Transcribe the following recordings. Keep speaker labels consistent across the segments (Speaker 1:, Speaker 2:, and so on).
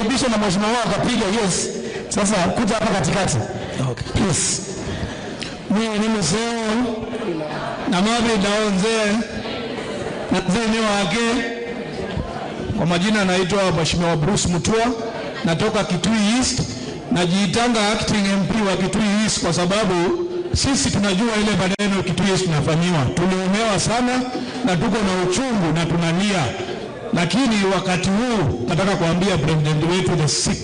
Speaker 1: ujaibisha na mheshimiwa wao akapiga yes. Sasa kuja hapa katikati. Okay. Please.
Speaker 2: Mimi mseo na mabi daonze na zeni wake. Kwa majina naitwa Mheshimiwa Bruce Mutua, natoka Kitui East, najiitanga acting MP wa Kitui East kwa sababu sisi tunajua ile maneno Kitui East tunafanyiwa. Tuliumewa sana na tuko na uchungu na tunalia. Lakini wakati huu nataka kuambia president wetu the sick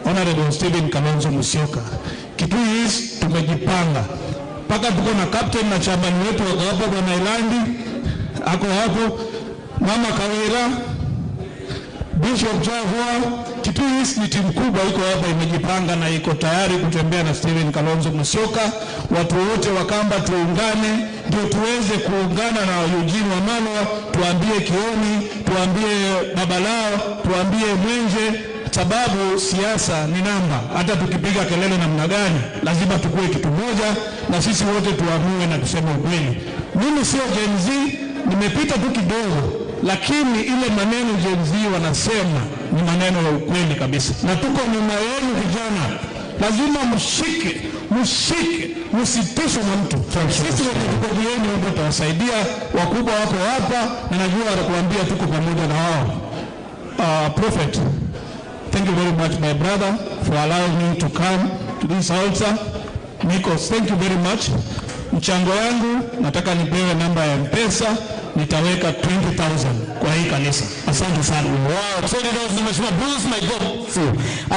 Speaker 2: Honorable Stephen Kalonzo Musyoka, Kitui East tumejipanga. Paka tuko na captain na chairman wetu wako hapa, Bwana Ilandi ako hapo, Mama Kawira, Bishop Javua. Kitui East ni timu kubwa iko hapa imejipanga na iko tayari kutembea na Stephen Kalonzo Musyoka. Watu wote wa Kamba tuungane ndio tuweze kuungana na Eugene Wamalwa, tuambie Kioni, tuambie Babalao, tuambie Mwenje, sababu siasa ni namba. Hata tukipiga kelele namna gani lazima tukue kitu moja na sisi wote tuamue na tuseme ukweli. Mimi sio Gen Z, nimepita tu kidogo, lakini ile maneno Gen Z wanasema ni maneno ya ukweli kabisa. Na tuko nyuma yenu vijana. Lazima mshike, msitishwe na mtu. Sisi tuko yenu ndio tutawasaidia, wakubwa wako hapa na najua watakuambia tuko pamoja na wao. Prophet, thank you very much my brother for allowing me to come to this altar. Nikos, thank you very much. Mchango yangu nataka nipewe namba ya M-Pesa, nitaweka 20,000 kwa hii kanisa. Asante sana.
Speaker 1: Wow, 20,000 Mheshimiwa Bruce, my God.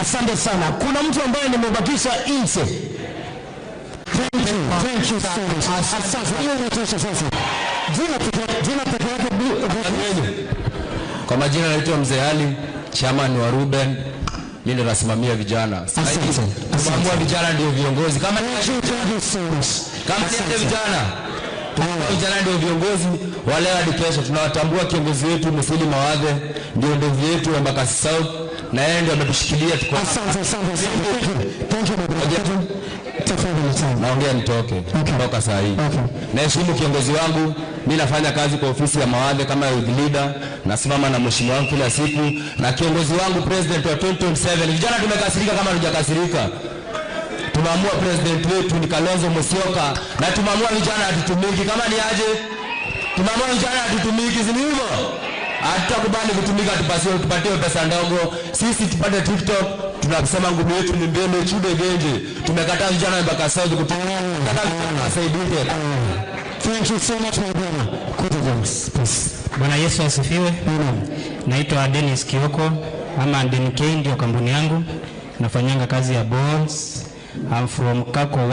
Speaker 1: Asante sana. Kuna mtu ambaye nimebakisha nje. Thank you so much. Asante. Hiyo inatosha sasa. Jina pekee yake.
Speaker 3: Kwa majina naitwa Mzee Ali, chairman wa Ruben. Mimi ndo nasimamia vijana. Asante. Vijana ndio viongozi. Kama ni vijana ndio viongozi wale hadi kesho. Tunawatambua kiongozi wetu Musili Mawadhe, ndio ndovu yetu wa Embakasi South, na yeye ndio ametushikilia tuko.
Speaker 1: Asante. Thank you my brother.
Speaker 3: Naongea nitoke. Kutoka saa hii. Naheshimu kiongozi wangu. Mimi nafanya kazi kwa ofisi ya Mawadhe kama youth leader, nasimama na mheshimiwa wangu kila siku, na kiongozi wangu president wa 2027. Vijana tumekasirika kama hujakasirika. Tumeamua president wetu ni Kalonzo Musyoka, na tumeamua vijana hatutumiki. Kama ni aje? Tumeamua vijana hatutumiki, si hivyo? Hatutakubali kutumika tupatie pesa ndogo. Sisi tupate TikTok, tunasema nguvu yetu ni mbele chude genje. Tumekataa vijana wa Embakasi South kutumika. Tusaidie.
Speaker 1: Thank you so much my brother. Please.
Speaker 4: Bwana Yesu asifiwe. Naitwa Dennis Kioko ama DNK ndio kampuni yangu. Nafanyanga kazi ya bonds. I'm from Kako.